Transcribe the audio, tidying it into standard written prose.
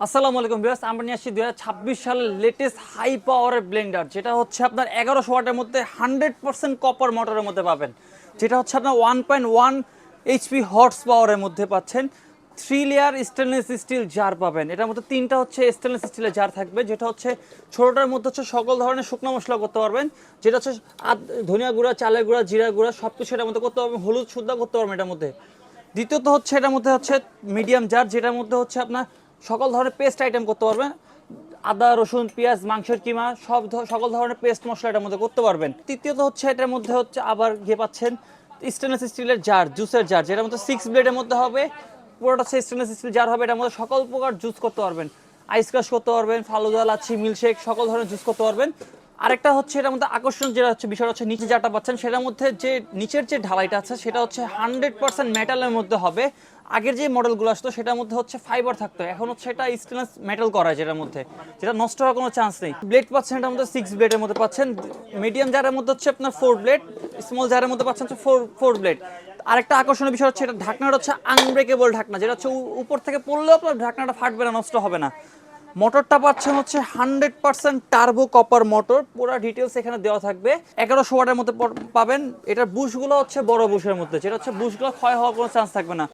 আসসালামু আলাইকুম ভিউয়ার্স, আমরা নিয়ে আসছি 2026 সালের লেটেস্ট হাই পাওয়ারের ব্লেন্ডার, যেটা হচ্ছে আপনার 1100 ওয়াটের মধ্যে 100% কপার মোটরের মধ্যে পাবেন। যেটা হচ্ছে আপনার 1.1 এইচপি হর্স পাওয়ারের মধ্যে পাচ্ছেন। 3 লেয়ার স্টেনলেস স্টিল জার পাবেন। এটার মধ্যে তিনটা হচ্ছে স্টেনলেস স্টিলের জার থাকবে, যেটা হচ্ছে ছোটোটার মধ্যে হচ্ছে সকল ধরনের শুকনো মশলা করতে পারবেন। যেটা হচ্ছে ধনিয়া গুঁড়া, চালের গুঁড়া, জিরা গুঁড়া সব কিছু এটার মধ্যে করতে পারবেন। হলুদ সুদ্ধা করতে পারবেন এটার মধ্যে। দ্বিতীয়ত হচ্ছে এটার মধ্যে হচ্ছে মিডিয়াম জার, যেটার মধ্যে হচ্ছে আপনার সকল ধরনের পেস্ট আইটেম করতে পারবেন। আদা, রসুন, পেঁয়াজ, মাংসের কিমা সকল ধরনের পেস্ট মশলা এটার মধ্যে করতে পারবেন। তৃতীয়ত হচ্ছে এটার মধ্যে হচ্ছে আবার গিয়ে পাচ্ছেন স্টেনলেস স্টিলের জার, জুসের জার, যেটার মধ্যে 6 ব্লেডের মধ্যে হবে। পুরোটা হচ্ছে স্টেনলেস স্টিল জার হবে। এটার মধ্যে সকল প্রকার জুস করতে পারবেন। আইস ক্রাশ করতে পারবেন, ফালুদা, লাচ্ছি, মিল্কশেক সকল ধরনের জুস করতে পারবেন। আরেকটা হচ্ছে এটার মধ্যে আকর্ষণ যেটা হচ্ছে বিষয় হচ্ছে নিচে যাটা পাচ্ছেন সেটার মধ্যে যে নিচের যে ঢালাইটা আছে সেটা হচ্ছে 100% মেটালের মধ্যে হবে। আগের যে মডেলগুলো আসতো সেটার মধ্যে হচ্ছে ফাইবার থাকতো, এখন হচ্ছে এটা স্টেনলেস মেটাল করা, যেটার মধ্যে যেটা নষ্ট হওয়ার কোনো চান্স নেই। ব্লেড পাচ্ছেন এটার মধ্যে 6 ব্লেডের মধ্যে পাচ্ছেন। মিডিয়াম জারের মধ্যে হচ্ছে আপনার 4 ব্লেড, স্মল জারের মধ্যে পাচ্ছেন হচ্ছে 4 ব্লেড। আরেকটা আকর্ষণীয় বিষয় হচ্ছে এটা ঢাকনাটা হচ্ছে আনব্রেকেবল ঢাকনা, যেটা হচ্ছে উপর থেকে পড়লেও আপনার ঢাকনাটা ফাটবে না, নষ্ট হবে না। মোটরটা পাচ্ছেন হচ্ছে 100% টার্বো কপার মোটর। পুরো ডিটেলস এখানে দেওয়া থাকবে। 1100 ওয়াটের মধ্যে পাবেন। এটার বুশগুলো হচ্ছে বড় বুশের মধ্যে, যেটা হচ্ছে বুশগুলো ক্ষয় হওয়ার কোনো চান্স থাকবে না।